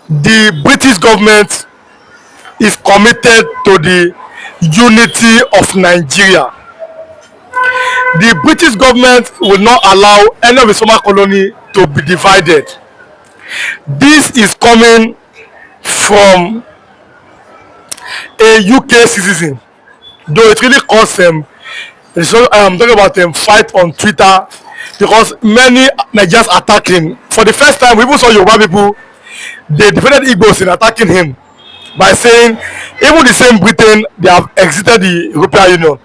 the British government is committed to the unity of Nigeria. The British government will not allow any of the former colony to be divided. This is coming from a UK citizen, though it really caused them. I'm talking about them fight on Twitter because many Nigerians attack him. For the first time, we even saw Yoruba people, they defended Igbos in attacking him by saying even the same Britain, they have exited the European Union.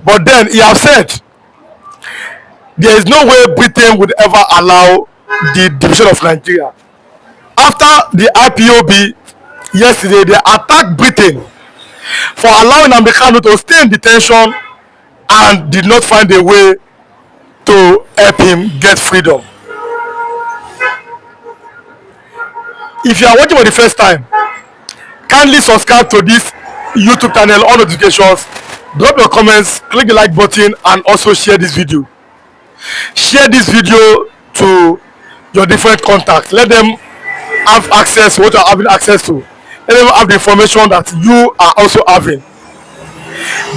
But then he has said there is no way Britain would ever allow the division of Nigeria. After the IPOB yesterday, they attacked Britain for allowing Nnamdi Kanu to stay in detention and did not find a way to help him get freedom. If you are watching for the first time, kindly subscribe to this YouTube channel, all notifications, drop your comments, click the like button, and also share this video. Share this video to your different contacts. Let them have access to what you are having access to. Let them have the information that you are also having.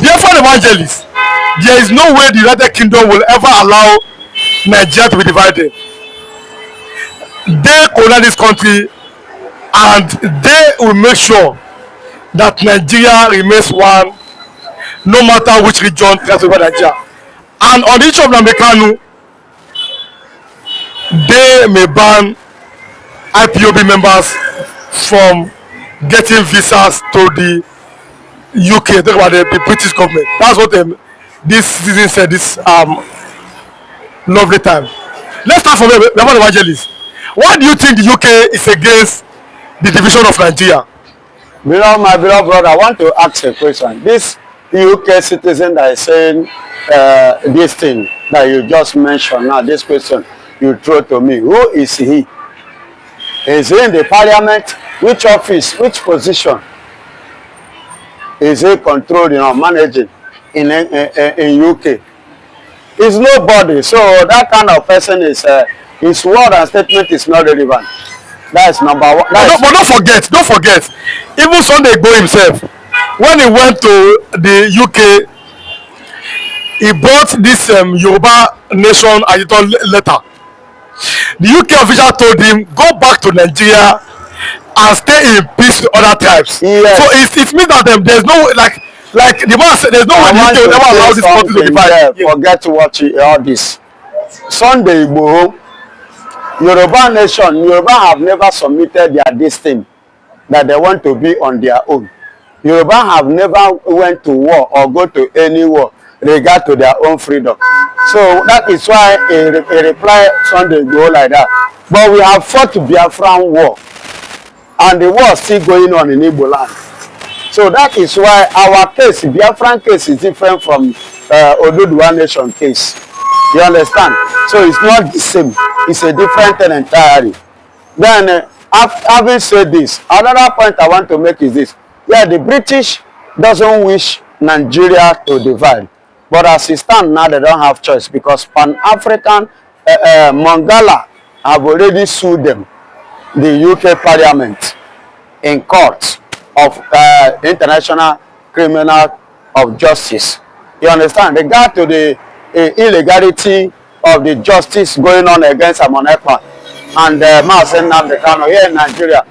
Therefore, evangelists, there is no way the United Kingdom will ever allow Nigeria to be divided. They colonize this country and they will make sure that Nigeria remains one, no matter which region tries to over Nigeria. And on the issue of Nnamdi Kanu, they may ban IPOB members from getting visas to the UK. Talk about the British government. That's what this citizen said this lovely time. Let's start from the evangelist. Why do you think the UK is against the division of Nigeria? Beloved, my beloved brother, I want to ask a question. This UK citizen that is saying this thing that you just mentioned now, this question you throw to me, who is he? Is he in the parliament? Which office? Which position? Is he controlled, managing in UK? Is nobody. So that kind of person is his word and statement is not relevant. That's number one. But don't forget. Even Sunday Igbo himself, when he went to the UK, he brought this Yoruba Nation Agiton letter. The UK official told him, go back to Nigeria and stay in peace with other tribes. Yes. So it means that there's no like the man said, there's no way the UK will ever allow this country to divide. Forget to watch all this. Sunday Igbo, Yoruba Nation, Yoruba have never submitted their this thing that they want to be on their own. Yoruba have never went to war or go to any war regard to their own freedom. So that is why a reply Sunday go like that. But we have fought Biafran war, and the war is still going on in Igbo land. So that is why our case, Biafran case, is different from Oduduwa Nation case. You understand? So it's not the same. It's a different thing entirely. Then, having said this, another point I want to make is this. Yeah, the British doesn't wish Nigeria to divide. But as it stands now, they don't have choice because Pan-African Mongala have already sued them, the UK Parliament, in court of International Criminal of Justice. You understand? They got to the illegality of the justice going on against Amon Ekpa and Nnamdi Kanu here in Nigeria,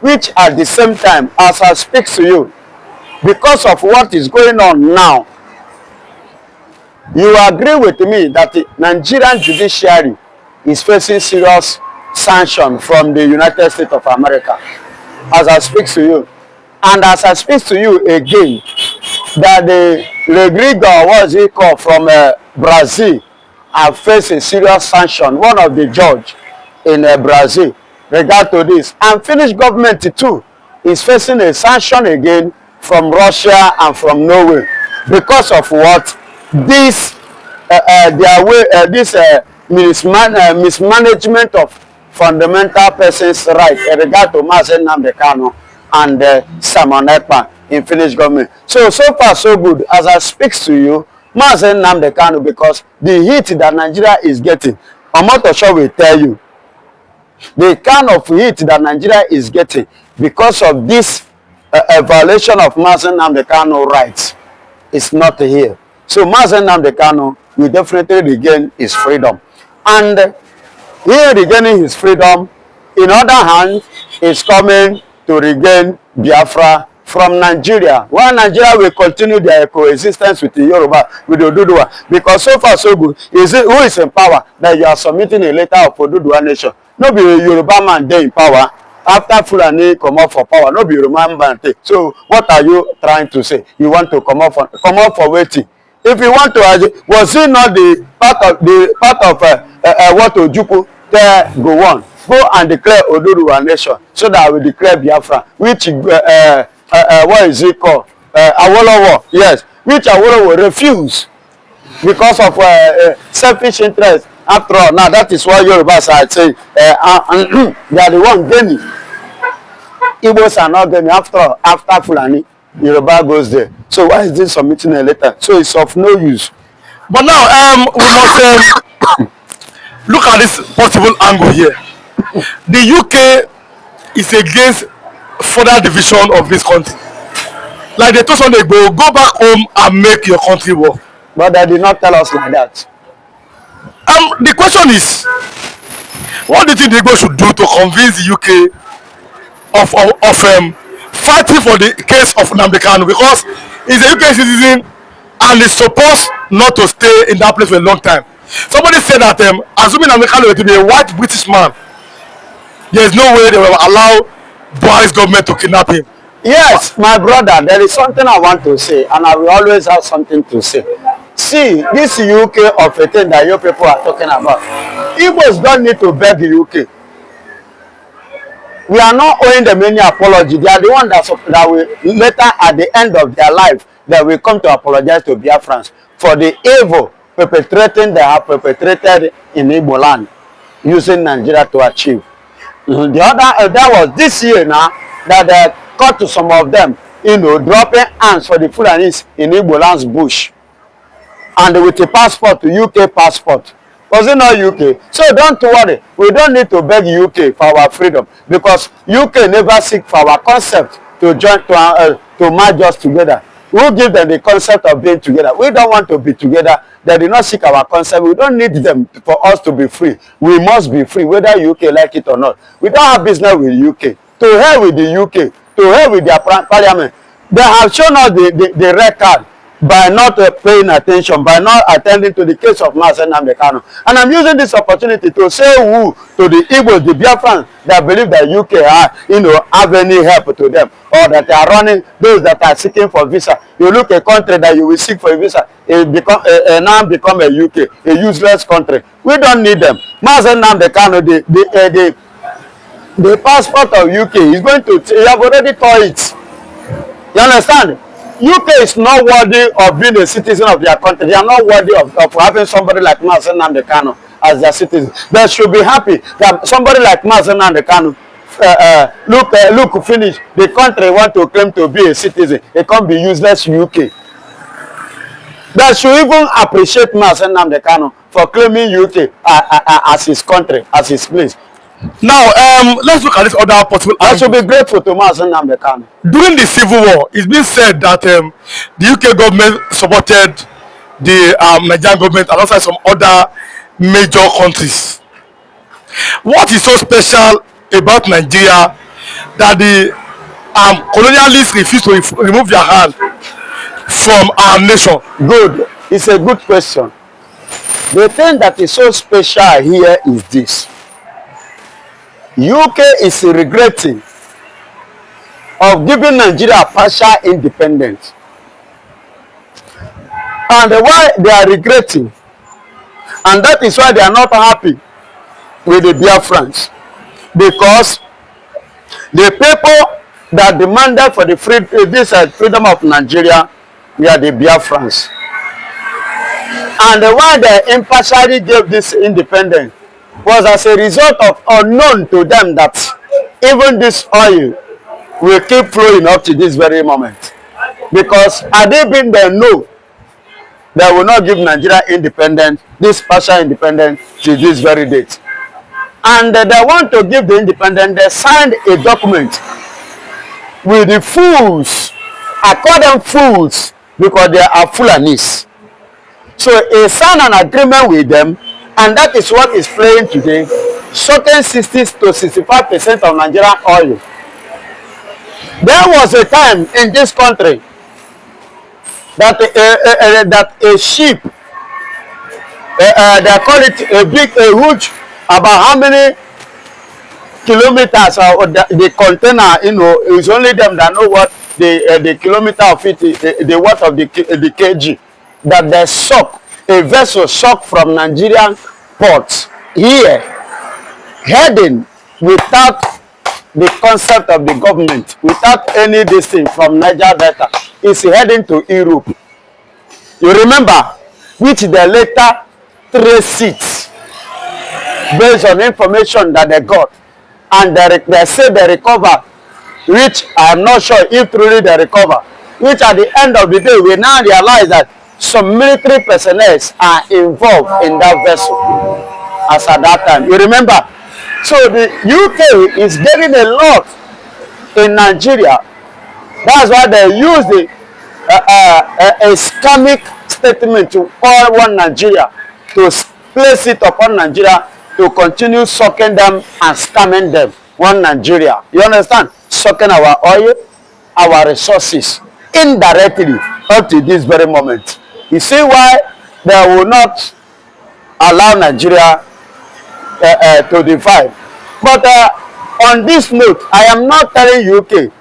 which at the same time, as I speak to you, because of what is going on now, you agree with me that the Nigerian judiciary is facing serious sanction from the United States of America, as I speak to you. And as I speak to you again, that the Legrigo, what is it called, from Brazil, have faced a serious sanction, one of the judge in Brazil, regard to this. And Finnish government too is facing a sanction again from Russia and from Norway because of what? This mismanagement of fundamental persons' rights in regard to Nnamdi Kanu and Simon Ekpa in Finnish government. So far so good. As I speak to you, Nnamdi Kanu, because the heat that Nigeria is getting, Omotosho will tell you, The kind of heat that Nigeria is getting because of this violation of Nnamdi Kanu rights is not here. So Nnamdi Kanu will definitely regain his freedom. And he regaining his freedom, in other hand, is coming to regain Biafra from Nigeria. While Nigeria will continue their coexistence with the Yoruba, with the Oduduwa, because so far so good. Who is in power that you are submitting a letter of Oduduwa nation? No be a Yoruba man there in power. After Fulani come up for power, no be Yoruba man there. So what are you trying to say? You want to come up for waiting? If you want to, was it not the part of what Ojukwu tell go on? Go and declare Oduduwa nation so that I will declare Biafra, which what is it called? Awolowo, yes, which Awolowo refuse because of selfish interest. After all, now that is why Yorubas are saying they are the one gaining. Igbos are not gaining. After all, after Fulani, Yoruba goes there. So why is this submitting a letter? So it's of no use. But now we must look at this possible angle here. The UK is against further division of this country. Like they told Sunday, go back home and make your country work. But they did not tell us like that. The question is, what do you think the Igbo should do to convince the UK of fighting for the case of Nnamdi Kanu? Because he's a UK citizen and is supposed not to stay in that place for a long time. Somebody said that assuming Nnamdi Kanu to be a white British man, there is no way they will allow Buhari's government to kidnap him. Yes, my brother, there is something I want to say, and I will always have something to say. See, this UK of a thing that you people are talking about, Igbos don't need to beg the UK. We are not owing them any apology. They are the ones that will later, at the end of their life, that will come to apologize to Biafrans for the evil perpetrating they have perpetrated in Igbo land, using Nigeria to achieve. The other, that was this year now, that they caught to some of them, dropping hands for the Fulanis in Igbo land's bush. And with a passport, to UK passport. Was it not UK? So don't worry. We don't need to beg UK for our freedom, because UK never seek for our concept to join to merge us together. Who give them the concept of being together? We don't want to be together. They do not seek our concept. We don't need them for us to be free. We must be free, whether UK like it or not. We don't have business with UK. To hell with the UK. To hell with their parliament. They have shown us the record by not paying attention, by not attending to the case of Nnamdi Kanu. And I'm using this opportunity to say who to the Igbos, the Biafrans that believe that UK have any help to them, or that they are running, those that are seeking for visa. You look a country that you will seek for a visa, it now become a UK, a useless country. We don't need them. Nnamdi Kanu, the passport of UK is going to, you have already tore it. You understand? UK is not worthy of being a citizen of their country. They are not worthy of having somebody like Nnamdi Kanu as their citizen. They should be happy that somebody like Nnamdi Kanu look finish. The country want to claim to be a citizen. They can't be useless UK. They should even appreciate Nnamdi Kanu for claiming UK as his country, as his place. Now, let's look at this other possible angle. I should be grateful to Nnamdi Kanu. During the Civil War, it's been said that the UK government supported the Nigerian government alongside some other major countries. What is so special about Nigeria that the colonialists refuse to remove their hand from our nation? Good. It's a good question. The thing that is so special here is this. UK is regretting of giving Nigeria partial independence. And why they are regretting, and that is why they are not happy with the Biafrans, because the people that demanded for the freedom of Nigeria were the Biafrans. And why they impartially gave this independence was as a result of unknown to them that even this oil will keep flowing up to this very moment. Because had they been there, no, they will not give Nigeria independence, this partial independence, to this very date. and they want to give the independence. They signed a document with the fools. I call them fools because they are Fulanis. So he signed an agreement with them, and that is what is playing today, sucking 60 to 65% of Nigerian oil. There was a time in this country that a ship, they call it a huge, about how many kilometers or the container, you know, it's only them that know what the kilometer of it, the worth of the kg, that they suck, a vessel suck from Nigerian ports here, heading without the concept of the government, without any distance from Niger Delta, is heading to Europe. You remember, which they later trace it based on information that they got, and they say they recover, which I am not sure if truly they recover, which at the end of the day we now realize that some military personnel are involved in that vessel as at that time. You remember? So the UK is getting a lot in Nigeria. That's why they use the a schemic statement to call one Nigeria, to place it upon Nigeria, to continue sucking them and scamming them. One Nigeria. You understand? Sucking our oil, our resources, indirectly up to this very moment. You see why they will not allow Nigeria to divide. But on this note, I am not telling UK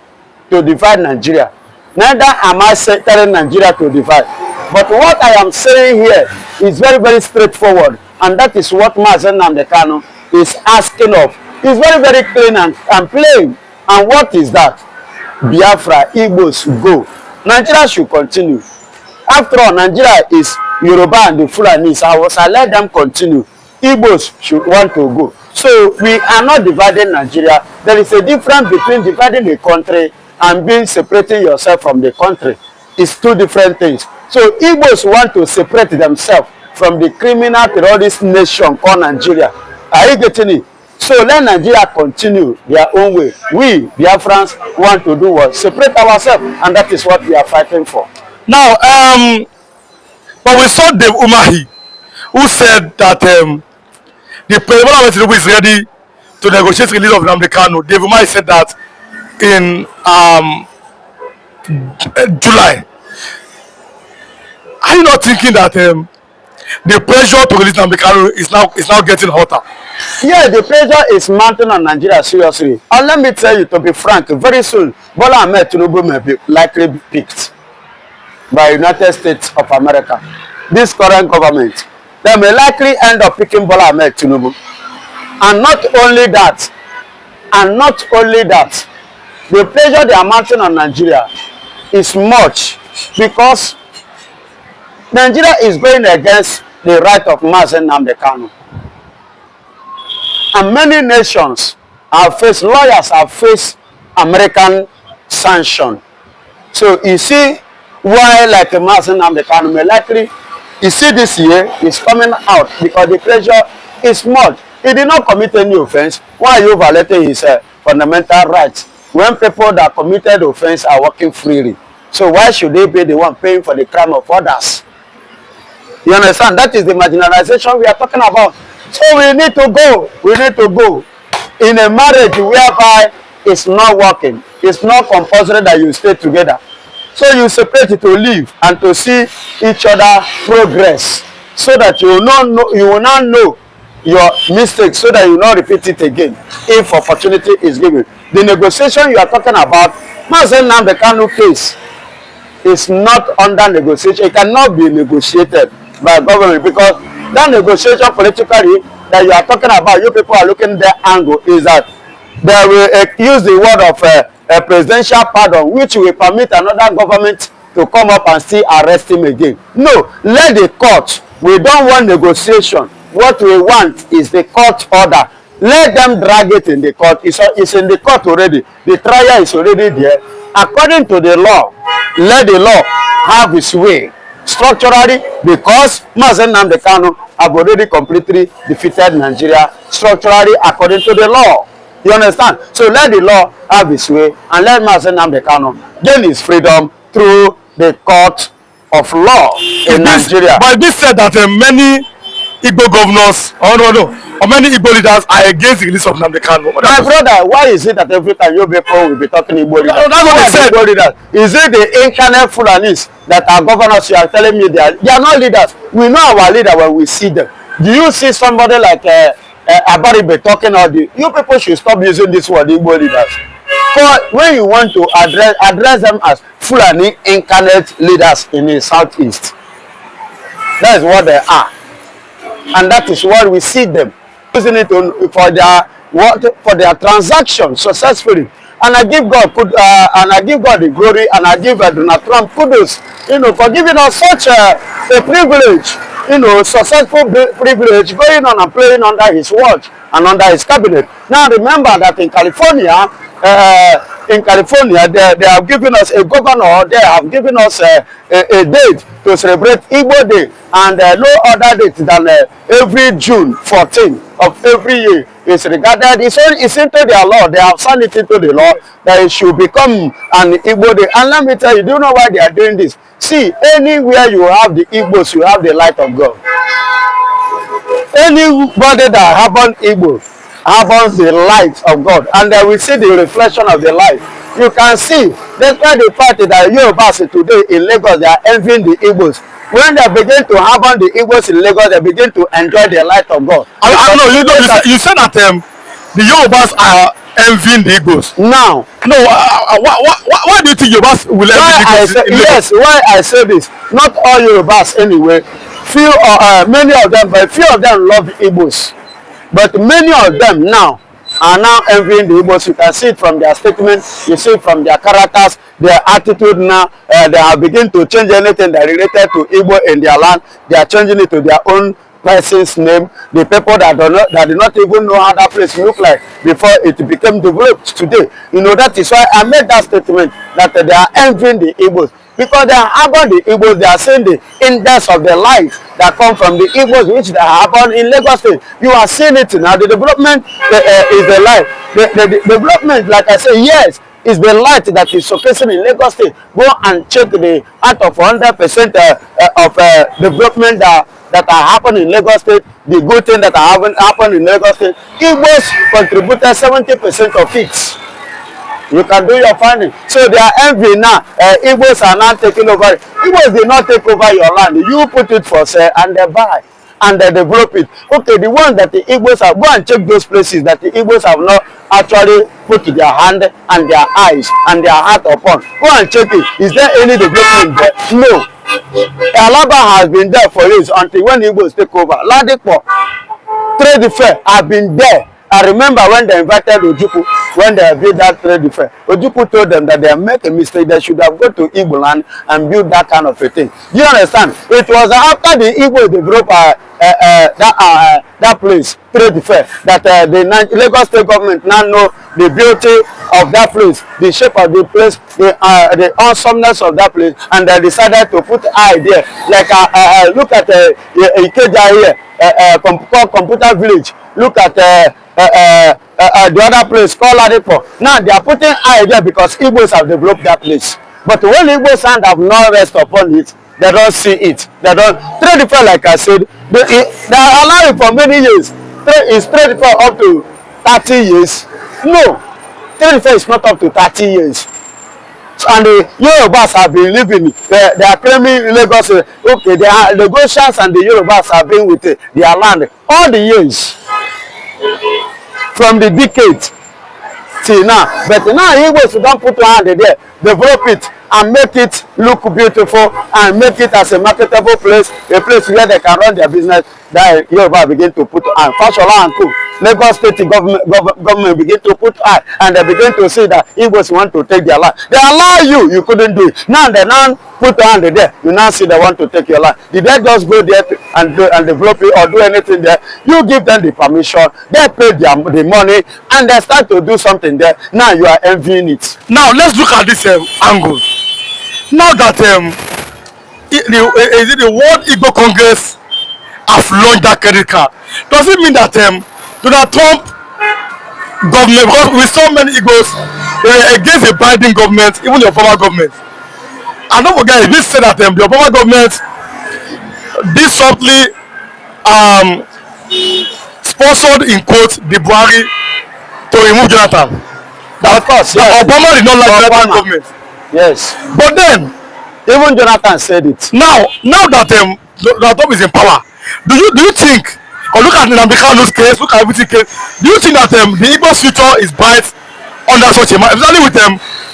to divide Nigeria. Neither am I telling Nigeria to divide. But what I am saying here is very, very straightforward. And that is what Nnamdi Kanu is asking of. It's very, very clean and plain. And what is that? Biafra, Igbos go. Nigeria should continue. After all, Nigeria is Yoruba and the Fulanis. I let them continue. Igbos should want to go. So we are not dividing Nigeria. There is a difference between dividing a country and being separating yourself from the country. It's two different things. So Igbos want to separate themselves from the criminal terrorist nation called Nigeria. Are you getting it? So let Nigeria continue their own way. We, Biafrans, want to do what? Separate ourselves, and that is what we are fighting for. Now, but we saw Dave Umahi, who said that the president is ready to negotiate the release of Nnamdi Kanu. Dave Umahi said that in July. Are you not thinking that the pressure to release Nnamdi Kanu is now getting hotter? Yeah, the pressure is mounting on Nigeria seriously. And let me tell you, to be frank, very soon, Bola Ahmed Tinubu may be likely be picked by United States of America. This current government, they may likely end up picking Bola Ahmed Tinubu. And not only that, the pressure they are mounting on Nigeria is much, because Nigeria is going against the right of Nnamdi Kanu. And many nations have faced, lawyers have faced American sanction. So you see why, like Nnamdi Kanu may likely, you see this year is coming out because the pressure is much. He did not commit any offense. Why are you violating his fundamental rights when people that committed offense are working freely? So why should they be the one paying for the crime of others? You understand? That is the marginalization we are talking about. So we need to go. We need to go. In a marriage whereby it's not working, it's not compulsory that you stay together. So you separate to live and to see each other progress, so that you will not know your mistakes, so that you will not repeat it again if opportunity is given. The negotiation you are talking about, Nnamdi Kanu case, is not under negotiation. It cannot be negotiated by government, because that negotiation politically that you are talking about, you people are looking at the angle, is that they will use the word of a presidential pardon, which will permit another government to come up and still arrest him again. No, let the court. We don't want negotiation. What we want is the court order. Let them drag it in the court. It's in the court already. The trial is already there. According to the law, let the law have its way. structurally, because Mazen Nnamdi Kanu have already completely defeated Nigeria structurally according to the law. You understand? So let the law have its way and let Mazen Nnamdi Kanu gain his freedom through the court of law in Nigeria. But this said that many Igbo governors, or many Igbo leaders are against the release of Nnamdi Kanu. My brother, why is it that every time you people will be talking Igbo leaders? No, that's what I said. Igbo leaders? Is it the incarnate Fulanis that are governors? You are telling me they are not leaders. We know our leader when we see them. Do you see somebody like Abaribe talking all the? You people should stop using this word, Igbo leaders. But when you want to address them as Fulani incarnate leaders in the southeast, that is what they are. And that is what we see them using it for their transaction successfully. And I give God the glory, and I give Donald Trump kudos, for giving us such a privilege, successful privilege, going on and playing under his watch and under his cabinet. Now remember that in California, they have given us a governor. They have given us a date to celebrate Igbo Day, and no other date than every June 14th of every year is regarded. It's into their law. They have signed it into the law that it should become an Igbo Day. And let me tell you, do you know why they are doing this? See, anywhere you have the Igbos, you have the light of God. Anybody that happen Igbo happens the light of God, and they will see the reflection of the light. You can see, despite the fact that Yorubas today in Lagos, they are envying the Igbos. When they begin to happen the Igbos in Lagos, they begin to enjoy the light of God. I know, you said that the Yorubas are envying the Igbos. Now, no, why do you think Yorubas will envy the Igbos? Yes, why I say this, not all Yorubas anyway, many of them, but few of them love Igbos. But many of them now are now envying the Igbos. You can see it from their statements, you see it from their characters, their attitude now. They have begun to change anything that related to Igbo in their land. They are changing it to their own person's name. The people that do not even know how that place look like before it became developed today. That is why I made that statement that they are envying the Igbos. Because they are about the Igbos, they are seeing the index of the life that come from the Igbos, which they happen in Lagos State. You are seeing it now. The development is the light. The development, like I say, yes, is the light that is showcasing in Lagos State. Go and check the out of 100% of development that are happening in Lagos State. The good thing that are happening in Lagos State, Igbos contributed 70% of it. You can do your finding. So they are envy now. Igbos are not taking over. Igbos did not take over your land. You put it for sale and they buy and they develop it. Okay, the ones that the Igbos have, go and check those places that the Igbos have not actually put their hand and their eyes and their heart upon. Go and check it. Is there any development there? No. Alaba has been there for years until when Igbos take over. Ladipo, trade fair have been there. I remember when they invited Ojukwu, when they built that trade fair, Ojukwu told them that they make a mistake. They should have gone to Igbo land and built that kind of a thing. Do you understand? It was after the Igbo developed that place, trade fair, that the Lagos State government now know the beauty of that place, the shape of the place, the awesomeness of that place, and they decided to put eye there. Like look at Ikeja here, Computer Village. Look at the other place called Ladipo. Now they are putting eye there because Igbos have developed that place. But when Igbos hand have not rest upon it, they don't see it. They don't trade fair, like I said. They allow it for many years. Is trade fair up to 30 years? No, trade fair is not up to 30 years. And the Yorubas have been living. They are claiming Lagos. Okay, they are the Goshians and the Yorubas have been with their land all the years, from the decade till now. But now Igbos don't put your hand there, develop it and make it look beautiful and make it as a marketable place, a place where they can run their business. That Yoruba begin to put on Fashola and Co. Lagos State government begin to put on, and they begin to see that Igbos want to take their land. They allow you couldn't do it. Now they now put your hand there. You now see they want to take your land. Did they just go there and develop it or do anything there? You give them the permission. They pay the money and they start to do something there. Now you are envying it. Now let's look at this angle. Now that is it the World Igbo Congress have launched that credit card. Does it mean that Donald Trump government, because we saw many Igbos against the Biden government, even the Obama government. And don't forget, it said that the Obama government did subtly sponsored in quotes the Buhari to remove Jonathan. Of course, yes. Obama did not like Jonathan government. Yes. But then, even Jonathan said it. Now that Trump is in power, do you think, or look at Nnamdi Kanu's case, look at everything case, do you think that the Igbo's future is bright under such a man, especially with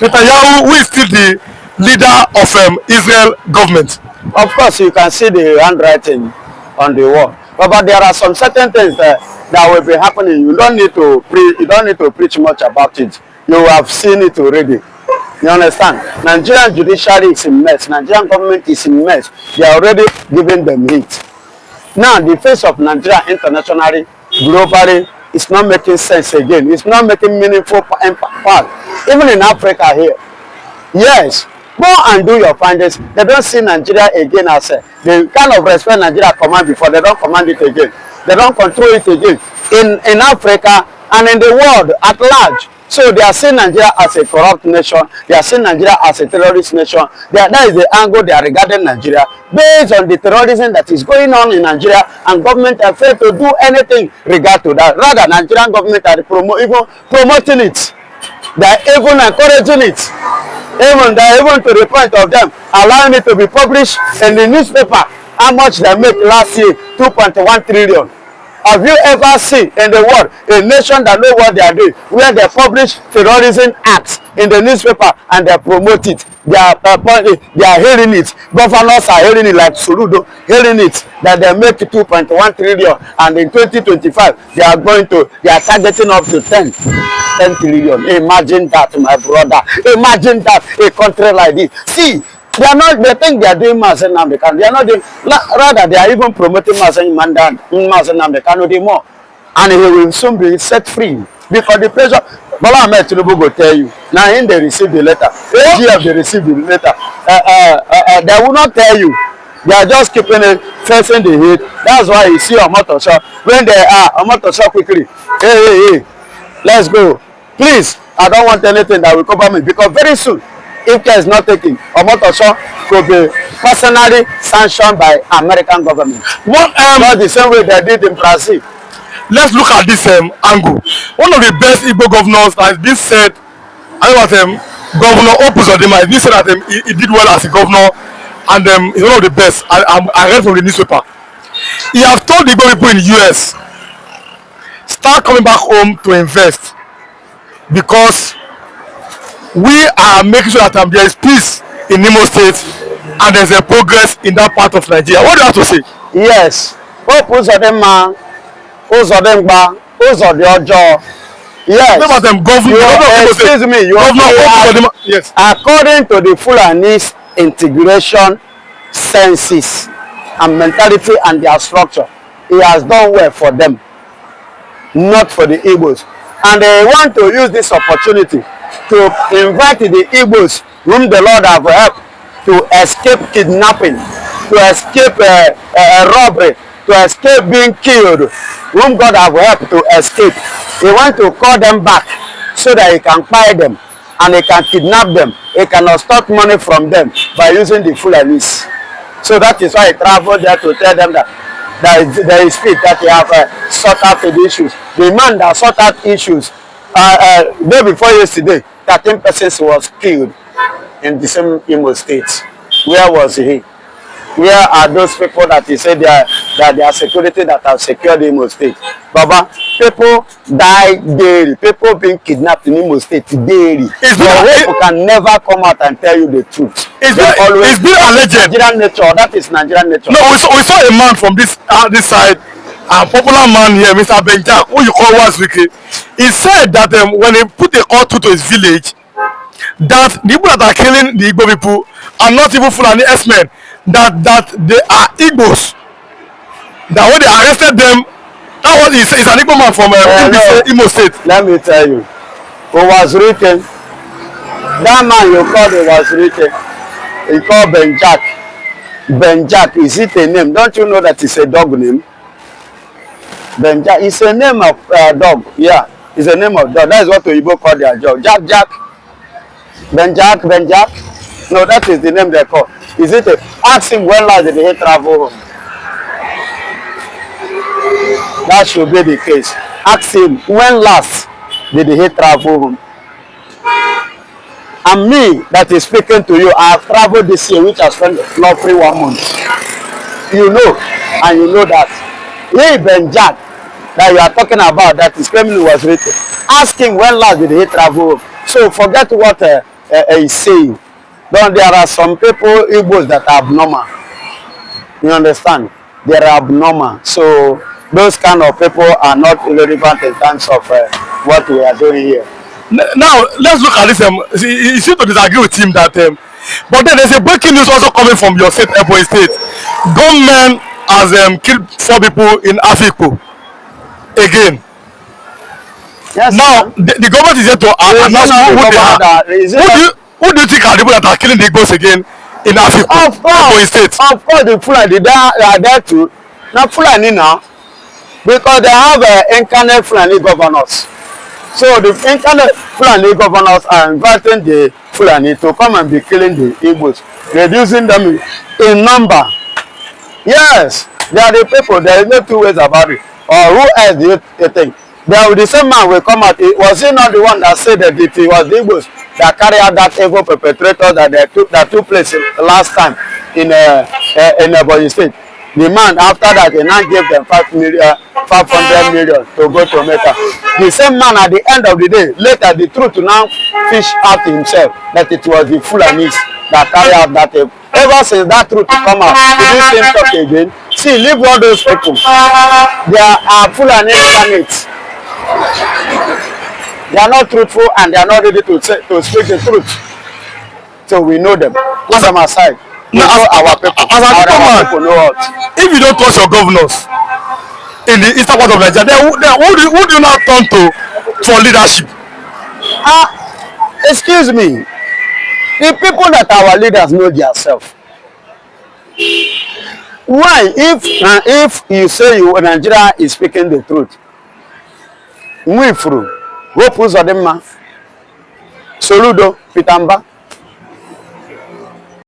Netanyahu, who is still the leader of Israel government? Of course, you can see the handwriting on the wall. But there are some certain things that will be happening. You don't need to preach much about it. You have seen it already. You understand? Nigerian judiciary is in mess. Nigerian government is in mess. They are already giving them hit. Now, the face of Nigeria internationally, globally, is not making sense again. It's not making meaningful impact. Even in Africa here. Yes. Go and do your findings. They don't see Nigeria again as the kind of respect Nigeria command before. They don't command it again. They don't control it again. In Africa and in the world at large. So they are seeing Nigeria as a corrupt nation. They are seeing Nigeria as a terrorist nation. That is the angle they are regarding Nigeria. Based on the terrorism that is going on in Nigeria, and government are failed to do anything regard to that. Rather, Nigerian government are even promoting it. They are even encouraging it. Even to the point of them allowing it to be published in the newspaper. How much they make last year? 2.1 trillion. Have you ever seen in the world a nation that know what they are doing, where they publish terrorism acts in the newspaper and they promote it? They are hearing it. Governors are hearing it, like Soludo hearing it, that they make 2.1 trillion, and in 2025 they are targeting up to 10 trillion. Imagine that, my brother. Imagine that, a country like this. See, they think they are doing Mazi Nnamdi Kanu. They are not doing, rather they are even promoting Mazi Nnamdi Kanu more. And he will soon be set free. Because the pressure, Bola Ahmed Tinubu will tell you. Now in they receive the letter. GF they receive the letter. They will not tell you. They are just keeping it facing the head. That's why you see Omotosho. When they are Omotosho quickly. Hey, let's go. Please, I don't want anything that will cover me. Because very soon, if care is not taken, Omotosho could be personally sanctioned by American government. Not the same way they did in Brazil. Let's look at this angle. One of the best Igbo governors has been said, I know that Governor Opus Odema, he said that he did well as a governor, and he's one of the best. I read from the newspaper. He has told the Igbo people in the US, start coming back home to invest, because we are making sure that there is peace in Imo State and there's a progress in that part of Nigeria. What do you have to say? Yes. Yes. Excuse me. Yes. According to the Fulani's integration senses and mentality and their structure, he has done well for them, not for the Igbos. And they want to use this opportunity to invite the Igbos, whom the Lord have helped, to escape kidnapping, to escape robbery, to escape being killed, whom God have helped to escape. He want to call them back so that he can buy them and he can kidnap them. He can extort money from them by using the Fulanis. So that is why he traveled there to tell them that there is speak that they have sought out the issues. The man that sought out issues, day before yesterday, 13 persons was killed in the same Imo State. Where was he? Where are those people that he said that they are security that have secured Imo State? Baba, people die daily. People being kidnapped in Imo State daily. People can never come out and tell you the truth. It's been alleged. Nigerian nature. That is Nigerian nature. No, we saw a man from this side, a popular man here, Mr. Benjak, who you call Wazwike. He said that when he put a call to his village, that the people that are killing the Igbo people are not even Fulani S-men, that they are Igbos. That when they arrested them, that was is an Igbo man from Imo State. Let me tell you, it was written. That man you called, it was written. He called Benjak. Benjak, is it a name? Don't you know that it's a dog name? Benjak is a name of dog. Yeah, it's a name of dog. That is what Igbo call their dog. Jack. Benjak. No, that is the name they call. Is it a... Ask him when last did he travel home. That should be the case. Ask him when last did he travel home. And me that is speaking to you, I have traveled this year, which I spent not free 1 month. You know, and you know that. Hey, Benjak, that you are talking about, that is claiming it was written. Ask him when last did he travel home. So forget what he's saying. Then there are some people, Igbos, that are abnormal. You understand? They are abnormal. So those kind of people are not relevant in terms of what we are doing here. Now let's look at this. You seem to disagree with him that, but then there's a breaking news also coming from your state, Ebonyi State. Gunmen has killed 4 people in Afikpo again. Yes. Now the government is here to announce who do you think are the people that are killing the Igbos again in Afikpo? Of course, State? Of course, the Fulani they are there too. Now Fulani now, because they have incarnate Fulani governors. So the incarnate Fulani governors are inviting the Fulani to come and be killing the Igbos, reducing them in number. Yes, they are the people. There is no 2 ways about it. Or who else do you think? The same man will come out. Was he not the one that said that it was the Igbos that carried out that evil perpetrator that took place last time in Ebonyi State? The man, after that, he now gave them 500 million to go to Mecca. The same man, at the end of the day, later the truth now fish out himself that it was the Fulanis that carried out that. Ever since that truth come out, did you see him talk again? See, leave all those people. They are Fulani incarnates. They are not truthful and they are not ready to speak the truth. So we know them. Put them aside. We know our people. Our people know us. If you don't trust your governors in the eastern part of Nigeria, then who do you now turn to for leadership? Excuse me. The people that our leaders know themselves. Why? If you say Nigeria is speaking the truth, Mwifru, Wopu Zodema, Soludo, Pitamba,